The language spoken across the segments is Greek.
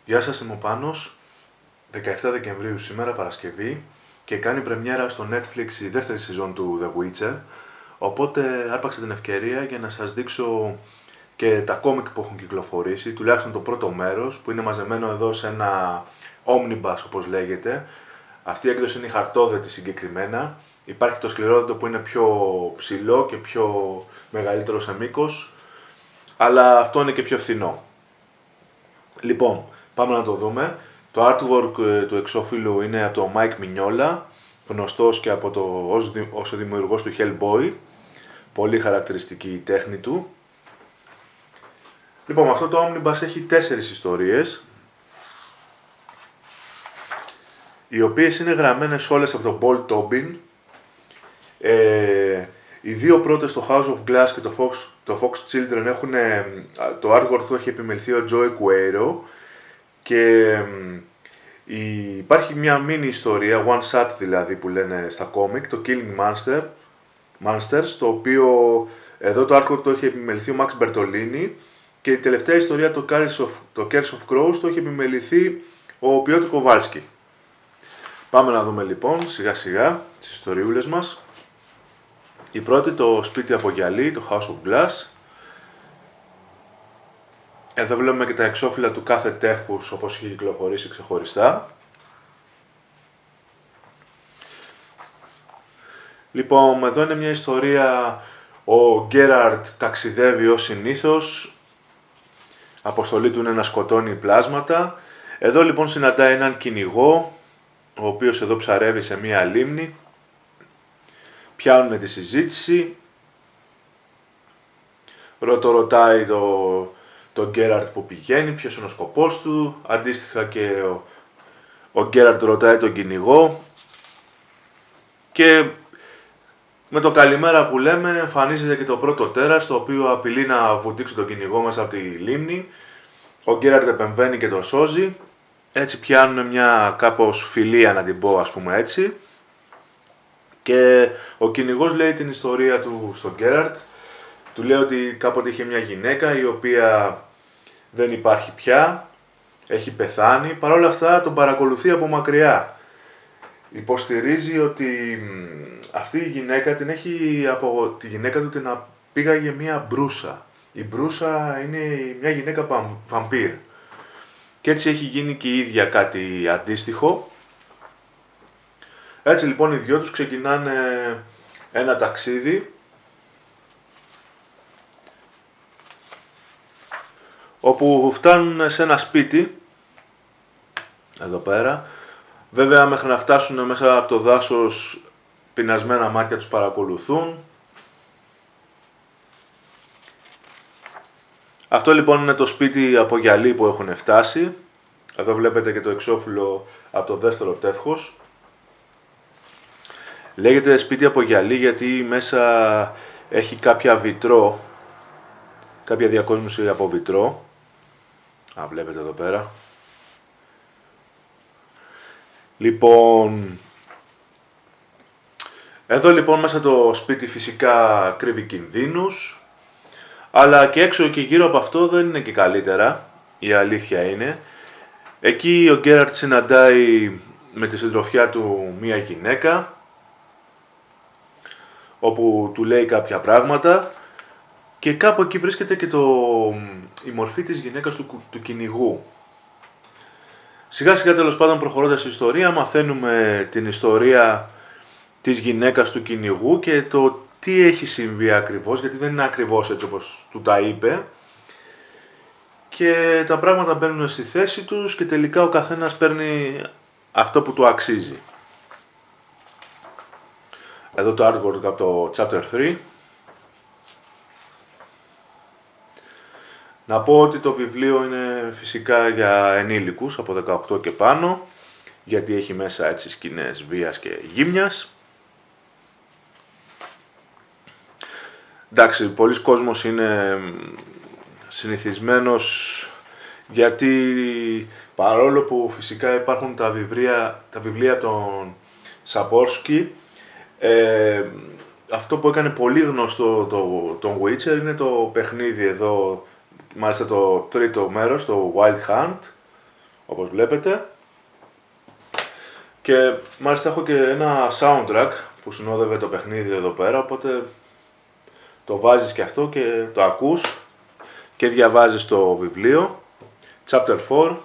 Γεια σας, είμαι ο Πάνος. 17 Δεκεμβρίου σήμερα, Παρασκευή, και κάνει πρεμιέρα στο Netflix η δεύτερη σεζόν του The Witcher. Οπότε άρπαξα την ευκαιρία για να σας δείξω και τα κόμικ που έχουν κυκλοφορήσει, τουλάχιστον το πρώτο μέρος, που είναι μαζεμένο εδώ σε ένα omnibus όπως λέγεται. Αυτή η έκδοση είναι η χαρτόδετη συγκεκριμένα. Υπάρχει το σκληρόδετο που είναι πιο ψηλό και πιο μεγαλύτερο σε μήκος, αλλά αυτό είναι και πιο φθηνό. Λοιπόν, πάμε να το δούμε. Το artwork του εξώφυλλου είναι από τον Mike Mignola, γνωστός και από ως ο δημιουργός του Hellboy. Πολύ χαρακτηριστική η τέχνη του. Λοιπόν, αυτό το Omnibus έχει 4 ιστορίες, οι οποίες είναι γραμμένες όλες από τον Paul Tobin. Οι δύο πρώτες, το House of Glass και το Fox Children, έχουν, το artwork του έχει επιμεληθεί ο Joey Cuero, και υπάρχει μια mini ιστορία, one shot δηλαδή που λένε στα κόμικ, το Killing Monsters, το οποίο εδώ το artwork το έχει επιμεληθεί ο Max Bertolini, και η τελευταία ιστορία, το Curse of Crows, το έχει επιμεληθεί ο Piotr Kowalski. Πάμε να δούμε λοιπόν σιγά σιγά τις ιστοριούλες μας. Η πρώτη, το σπίτι από γυαλί, το House of Glass. Εδώ βλέπουμε και τα εξώφυλλα του κάθε τεύχους όπως έχει κυκλοφορήσει ξεχωριστά. Λοιπόν, εδώ είναι μια ιστορία, ο Γκέραρτ ταξιδεύει ως συνήθως, αποστολή του είναι να σκοτώνει πλάσματα. Εδώ λοιπόν συναντάει έναν κυνηγό, ο οποίος εδώ ψαρεύει σε μια λίμνη. Πιάνουν τη συζήτηση, ρωτάει τον Γκέραρτ που πηγαίνει, ποιος είναι ο σκοπός του, αντίστοιχα και ο Γκέραρτ ρωτάει τον κυνηγό, και με το καλημέρα που λέμε εμφανίζεται και το πρώτο τέρας, το οποίο απειλεί να βουτήξει τον κυνηγό μέσα από τη λίμνη. Ο Γκέραρτ επεμβαίνει και τον σώζει, έτσι πιάνουν μια κάπως φιλία, να την πω ας πούμε έτσι. Και ο κυνηγός λέει την ιστορία του στον Γκέραρτ, του λέει ότι κάποτε είχε μια γυναίκα η οποία δεν υπάρχει πια, έχει πεθάνει, παρόλα αυτά τον παρακολουθεί από μακριά. Υποστηρίζει ότι αυτή η γυναίκα από τη γυναίκα του την πήγαγε μια μπρούσα. Η μπρούσα είναι μια γυναίκα βαμπύρ. Και έτσι έχει γίνει και η ίδια κάτι αντίστοιχο. Έτσι λοιπόν οι δυο τους ξεκινάνε ένα ταξίδι, όπου φτάνουν σε ένα σπίτι, εδώ πέρα. Βέβαια μέχρι να φτάσουν μέσα από το δάσος, πεινασμένα μάτια τους παρακολουθούν. Αυτό λοιπόν είναι το σπίτι από γυαλί που έχουν φτάσει. Εδώ βλέπετε και το εξώφυλλο από το δεύτερο τεύχος. Λέγεται σπίτι από γυαλί γιατί μέσα έχει κάποια βιτρό, κάποια διακόσμηση από βιτρό. Βλέπετε εδώ πέρα. Λοιπόν, εδώ λοιπόν μέσα το σπίτι φυσικά κρύβει κινδύνους, αλλά και έξω και γύρω από αυτό δεν είναι και καλύτερα, η αλήθεια είναι. Εκεί ο Γκέραρτ συναντάει με τη συντροφιά του μία γυναίκα, όπου του λέει κάποια πράγματα, και κάπου εκεί βρίσκεται και η μορφή της γυναίκας του κυνηγού. Σιγά σιγά τέλος πάντων προχωρώντας η ιστορία, μαθαίνουμε την ιστορία της γυναίκας του κυνηγού και το τι έχει συμβεί ακριβώς, γιατί δεν είναι ακριβώς έτσι όπως του τα είπε, και τα πράγματα μπαίνουν στη θέση τους και τελικά ο καθένας παίρνει αυτό που του αξίζει. Εδώ το artwork από το chapter 3. Να πω ότι το βιβλίο είναι φυσικά για ενήλικους από 18 και πάνω, γιατί έχει μέσα έτσι σκηνές βίας και γύμνιας. Εντάξει, πολλοί κόσμος είναι συνηθισμένος, γιατί παρόλο που φυσικά υπάρχουν τα βιβλία των Σαπόρσκι, αυτό που έκανε πολύ γνωστό τον Witcher είναι το παιχνίδι εδώ, μάλιστα το τρίτο μέρος, το Wild Hunt, όπως βλέπετε. Και μάλιστα έχω και ένα soundtrack που συνόδευε το παιχνίδι εδώ πέρα, οπότε το βάζεις και αυτό και το ακούς και διαβάζεις το βιβλίο. Chapter 4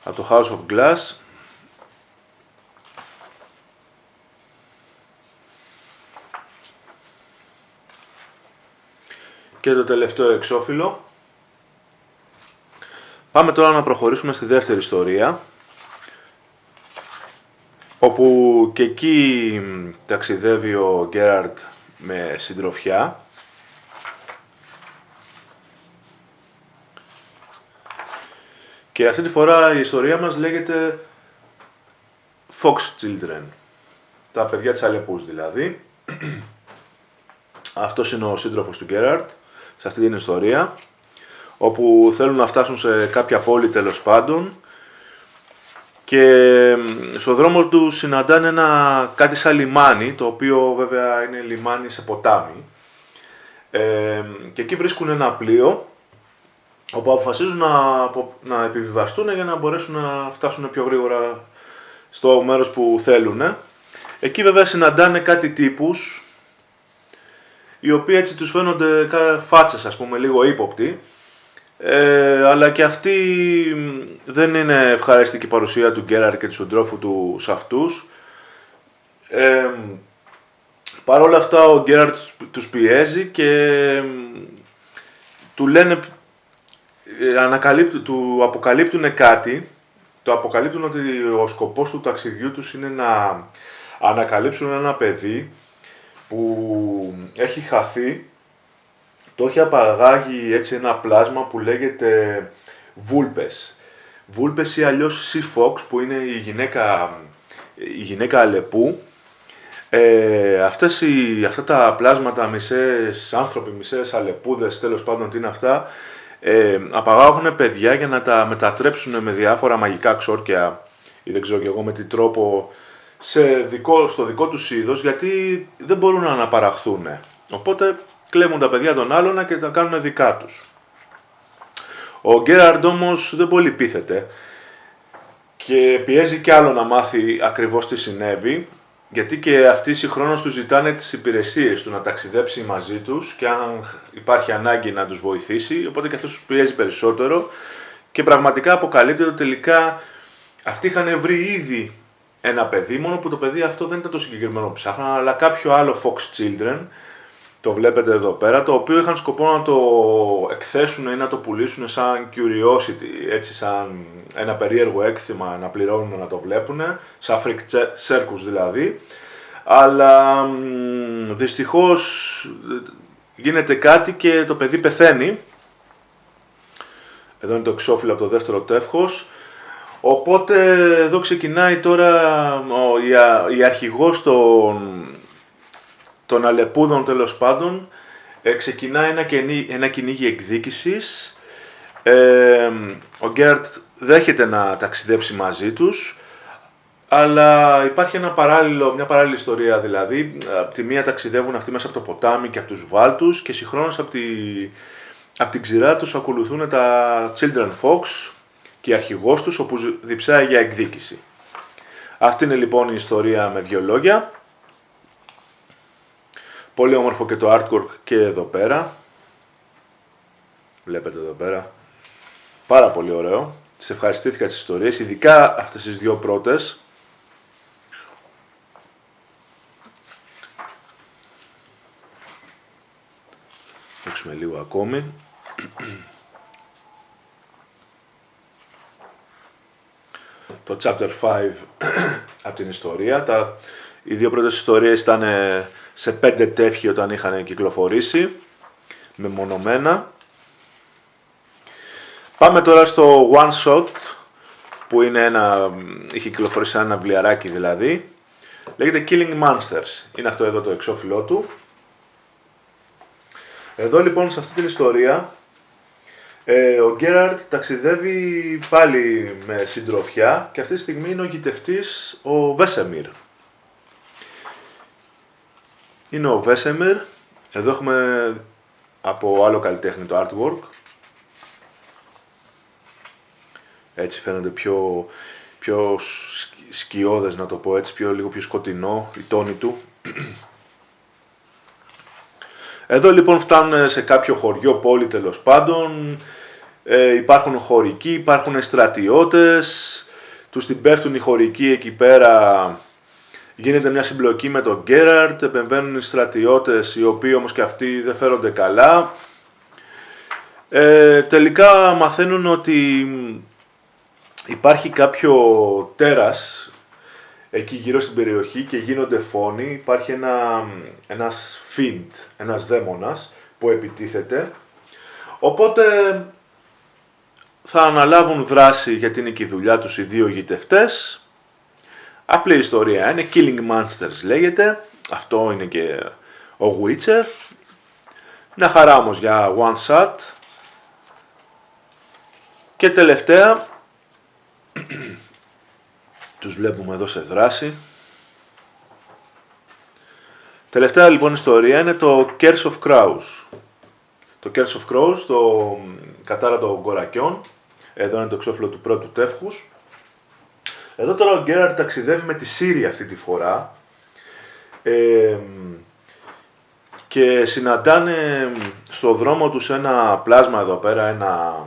από το House of Glass. Και το τελευταίο εξώφυλλο. Πάμε τώρα να προχωρήσουμε στη δεύτερη ιστορία, όπου και εκεί ταξιδεύει ο Γκέραλτ με συντροφιά. Και αυτή τη φορά η ιστορία μας λέγεται Fox Children, τα παιδιά της Αλεπούς δηλαδή. Αυτός είναι ο σύντροφος του Γκέραλτ σε αυτή την ιστορία, όπου θέλουν να φτάσουν σε κάποια πόλη τέλος πάντων και στο δρόμο του συναντάνε κάτι σαν λιμάνι, το οποίο βέβαια είναι λιμάνι σε ποτάμι, και εκεί βρίσκουν ένα πλοίο όπου αποφασίζουν να επιβιβαστούν για να μπορέσουν να φτάσουν πιο γρήγορα στο μέρος που θέλουν. Εκεί βέβαια συναντάνε κάτι τύπους οι οποίοι έτσι τους φαίνονται φάτσες, ας πούμε, λίγο ύποπτοι, αλλά και αυτή δεν είναι ευχαριστική παρουσία του Γκέραλτ και του συντρόφου του σε αυτούς. Παρ' όλα αυτά ο Γκέραλτ τους πιέζει και του λένε, του αποκαλύπτουν κάτι. Το αποκαλύπτουν ότι ο σκοπός του ταξιδιού τους είναι να ανακαλύψουν ένα παιδί που έχει χαθεί. Το έχει απαγάγει έτσι ένα πλάσμα που λέγεται Vulpes. Vulpes ή αλλιώς Sea Fox, που είναι η γυναίκα αλεπού. Αυτά τα πλάσματα, μισές άνθρωποι, μισές αλεπούδες, τέλος πάντων τι είναι αυτά, απαγάγουν παιδιά για να τα μετατρέψουν με διάφορα μαγικά ξόρκια ή δεν ξέρω και εγώ με τι τρόπο στο δικό τους είδος, γιατί δεν μπορούν να αναπαραχθούν. Οπότε κλέβουν τα παιδιά των άλλων και τα κάνουν δικά τους. Ο Γκέραλτ όμως δεν πολύ πείθεται και πιέζει κι άλλο να μάθει ακριβώς τι συνέβη, γιατί και αυτοί συγχρόνως του ζητάνε τις υπηρεσίες του να ταξιδέψει μαζί τους και αν υπάρχει ανάγκη να τους βοηθήσει, οπότε και αυτός τους πιέζει περισσότερο και πραγματικά αποκαλύπτεται ότι τελικά αυτοί είχαν βρει ήδη ένα παιδί, μόνο που το παιδί αυτό δεν ήταν το συγκεκριμένο που ψάχναν, αλλά κάποιο άλλο Fox Children, το βλέπετε εδώ πέρα, το οποίο είχαν σκοπό να το εκθέσουν ή να το πουλήσουν σαν curiosity, έτσι σαν ένα περίεργο έκθημα να πληρώνουν να το βλέπουν, σαν freak circus δηλαδή, αλλά δυστυχώς γίνεται κάτι και το παιδί πεθαίνει. Εδώ είναι το εξώφυλλο από το δεύτερο τεύχος. Οπότε εδώ ξεκινάει τώρα η αρχηγός των αλεπούδων τέλος πάντων, ξεκινάει ένα κυνήγι εκδίκησης. Ο Γκέραλτ δέχεται να ταξιδέψει μαζί τους, αλλά υπάρχει μια παράλληλη ιστορία δηλαδή. Από τη μία ταξιδεύουν αυτοί μέσα από το ποτάμι και από τους βάλτους και συγχρόνως από την ξηρά τους ακολουθούν τα Children Fox και η αρχηγός τους, όπου διψάει για εκδίκηση. Αυτή είναι λοιπόν η ιστορία με δύο λόγια. Πολύ όμορφο και το artwork και εδώ πέρα. Βλέπετε εδώ πέρα. Πάρα πολύ ωραίο. Τις ευχαριστήθηκα τις ιστορίες, ειδικά αυτές τις δύο πρώτες. Παίξουμε λίγο ακόμη. Το chapter 5 από την ιστορία. Οι δύο πρώτες ιστορίες ήταν σε 5 τεύχη όταν είχαν κυκλοφορήσει, μεμονωμένα. Πάμε τώρα στο One Shot, που είχε κυκλοφορήσει ένα βιβλιαράκι δηλαδή. Λέγεται Killing Monsters. Είναι αυτό εδώ το εξώφυλλό του. Εδώ λοιπόν σε αυτή την ιστορία ο Γκέραλτ ταξιδεύει πάλι με συντροφιά και αυτή τη στιγμή είναι ο γητευτής ο Βέσεμιρ. Είναι ο Βέσεμιρ. Εδώ έχουμε από άλλο καλλιτέχνη το artwork. Έτσι φαίνεται πιο σκιώδες, να το πω έτσι, λίγο πιο σκοτεινό η τόνη του. Εδώ λοιπόν φτάνουν σε κάποιο χωριό, πόλη τέλος πάντων, υπάρχουν χωρικοί, υπάρχουν στρατιώτες, τους την πέφτουν οι χωρικοί εκεί πέρα, γίνεται μια συμπλοκή με τον Γκέραλτ, επεμβαίνουν οι στρατιώτες οι οποίοι όμως και αυτοί δεν φέρονται καλά. Τελικά μαθαίνουν ότι υπάρχει κάποιο τέρας εκεί γύρω στην περιοχή και γίνονται φόνοι, υπάρχει ένας φιντ, ένας δαίμονας που επιτίθεται, οπότε θα αναλάβουν δράση γιατί είναι και η δουλειά τους οι δύο γητευτές. Απλή ιστορία είναι, Killing Monsters λέγεται, αυτό είναι και ο Witcher, μια χαρά όμως για one shot. Και τελευταία, τους βλέπουμε εδώ σε δράση. Τελευταία λοιπόν ιστορία είναι το Curse of Crows. Το Curse of Crows, το κατάρα των κορακιών. Εδώ είναι το εξώφυλλο του πρώτου τεύχους. Εδώ τώρα ο Γκέραλτ ταξιδεύει με τη Ciri αυτή τη φορά. Και συναντάνε στο δρόμο τους ένα πλάσμα εδώ πέρα, ένα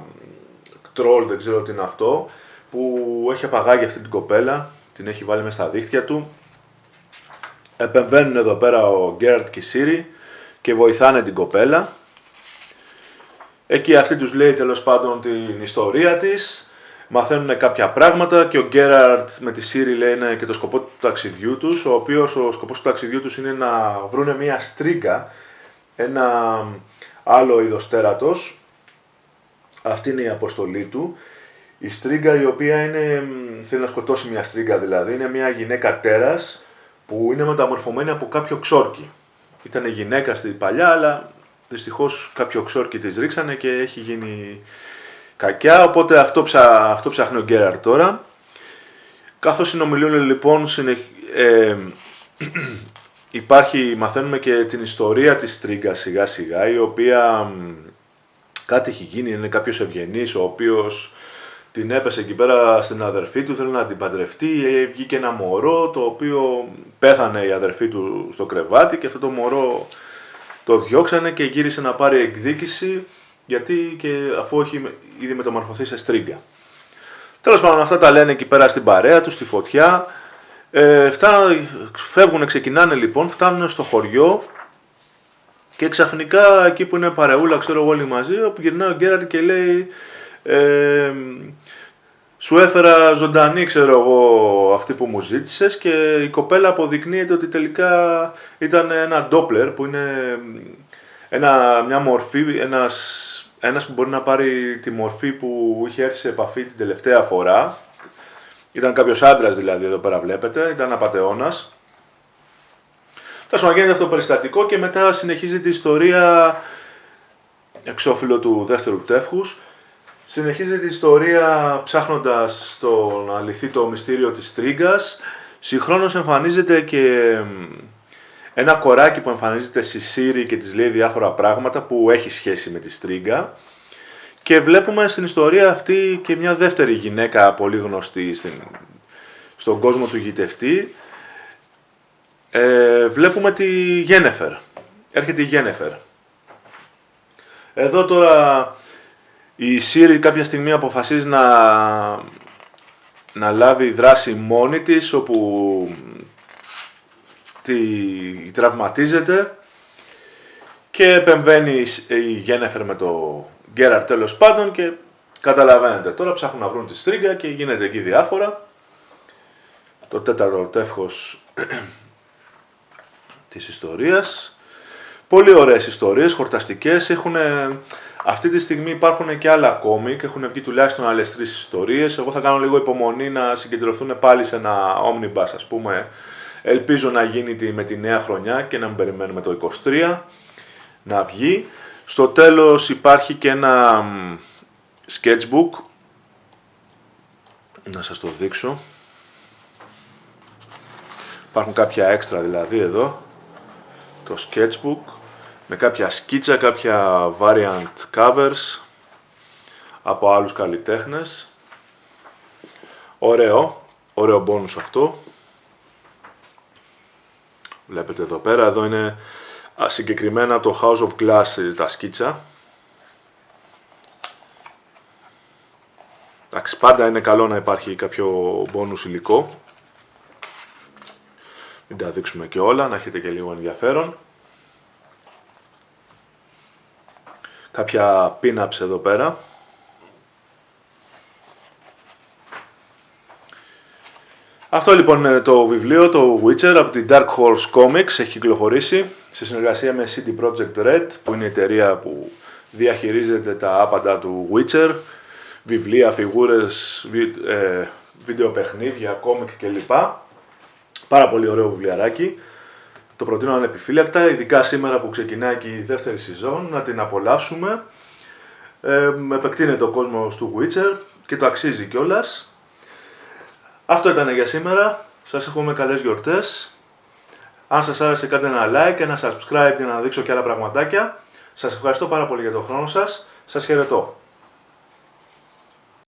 τρόλ, δεν ξέρω τι είναι αυτό, που έχει απαγάγει αυτή την κοπέλα, την έχει βάλει μέσα στα δίχτυα του. Επεμβαίνουν εδώ πέρα ο Γκέραλτ και η Ciri και βοηθάνε την κοπέλα. Εκεί αυτή τους λέει τέλος πάντων την ιστορία της, μαθαίνουν κάποια πράγματα και ο Γκέραλτ με τη Ciri λένε και το σκοπό του ταξιδιού τους, ο οποίος ο σκοπός του ταξιδιού τους είναι να βρούνε μια στρίγγα, ένα άλλο είδος τέρατος. Αυτή είναι η αποστολή του. Η στρίγγα η οποία θέλει να σκοτώσει μια στρίγγα δηλαδή, είναι μια γυναίκα τέρας που είναι μεταμορφωμένη από κάποιο ξόρκι. Ήταν γυναίκα στην παλιά, αλλά δυστυχώς κάποιο ξόρκι της ρίξανε και έχει γίνει κακιά, οπότε αυτό ψάχνει ο Γκέραλτ τώρα. Καθώς συνομιλούν λοιπόν, μαθαίνουμε και την ιστορία της στρίγγας σιγά σιγά, η οποία κάτι έχει γίνει, είναι κάποιος ευγενής, ο οποίος την έπεσε εκεί πέρα στην αδερφή του, θέλει να την παντρευτεί, βγήκε ένα μωρό, το οποίο πέθανε η αδερφή του στο κρεβάτι και αυτό το μωρό το διώξανε και γύρισε να πάρει εκδίκηση, γιατί και αφού έχει ήδη μεταμορφωθεί σε στρίγγα. Τέλος πάντων, αυτά τα λένε εκεί πέρα στην παρέα τους, στη φωτιά. Ξεκινάνε λοιπόν, φτάνουν στο χωριό και ξαφνικά εκεί που είναι παρεούλα, ξέρω εγώ όλοι μαζί, όπου γυρνάει ο Γκέραλτ και λέει σου έφερα ζωντανή, ξέρω εγώ, αυτή που μου ζήτησες, και η κοπέλα αποδεικνύεται ότι τελικά ήταν ένα ντόπλερ που είναι μια μορφή, ένας που μπορεί να πάρει τη μορφή που είχε έρθει σε επαφή την τελευταία φορά. Ήταν κάποιος άντρας δηλαδή, εδώ πέρα βλέπετε, ήταν απατεώνας. Τέλος πάντων, γίνεται αυτό το περιστατικό και μετά συνεχίζεται η ιστορία, εξώφυλλο του δεύτερου τεύχους. Συνεχίζεται η ιστορία ψάχνοντας να λυθεί το μυστήριο της στρίγγας. Συγχρόνως εμφανίζεται και ένα κοράκι που εμφανίζεται στη Ciri και της λέει διάφορα πράγματα που έχει σχέση με τη στρίγγα. Και βλέπουμε στην ιστορία αυτή και μια δεύτερη γυναίκα πολύ γνωστή στον κόσμο του γητευτή. Βλέπουμε τη Γένεφερ. Έρχεται η Γένεφερ. Εδώ τώρα η Ciri κάποια στιγμή αποφασίζει να λάβει δράση μόνη της, όπου τη τραυματίζεται και επεμβαίνει η Γένεφερ με το Γκέραλτ τέλος πάντων και καταλαβαίνετε. Τώρα ψάχνουν να βρουν τη στρίγγα και γίνεται εκεί διάφορα. Το τέταρτο τεύχος της ιστορίας. Πολύ ωραίες ιστορίες, χορταστικές. Αυτή τη στιγμή υπάρχουν και άλλα κόμικ, έχουν βγει τουλάχιστον άλλες 3 ιστορίες. Εγώ θα κάνω λίγο υπομονή να συγκεντρωθούν πάλι σε ένα omnibus, ας πούμε. Ελπίζω να γίνει με τη νέα χρονιά και να μην περιμένουμε το 23 να βγει. Στο τέλος υπάρχει και ένα sketchbook. Να σας το δείξω. Υπάρχουν κάποια έξτρα δηλαδή εδώ. Το sketchbook με κάποια σκίτσα, κάποια variant covers από άλλους καλλιτέχνες. Ωραίο bonus αυτό. Βλέπετε εδώ πέρα, εδώ είναι συγκεκριμένα το House of Glass τα σκίτσα. Εντάξει, πάντα είναι καλό να υπάρχει κάποιο bonus υλικό. Μην τα δείξουμε και όλα, να έχετε και λίγο ενδιαφέρον. Κάποια pin-ups εδώ πέρα. Αυτό λοιπόν είναι το βιβλίο, το Witcher, από την Dark Horse Comics, έχει κυκλοφορήσει σε συνεργασία με CD Projekt Red, που είναι η εταιρεία που διαχειρίζεται τα άπαντα του Witcher, βιβλία, φιγούρες, βίντεο παιχνίδια, κόμικ κλπ. Πάρα πολύ ωραίο βιβλιαράκι. Το προτείνω ανεπιφύλακτα, ειδικά σήμερα που ξεκινάει και η δεύτερη σεζόν, να την απολαύσουμε. Επεκτείνεται ο κόσμος του Witcher και το αξίζει κιόλας. Αυτό ήταν για σήμερα. Σας εύχομαι καλές γιορτές. Αν σας άρεσε κάντε ένα like, ένα subscribe για να δείξω και άλλα πραγματάκια. Σας ευχαριστώ πάρα πολύ για τον χρόνο σας. Σας χαιρετώ.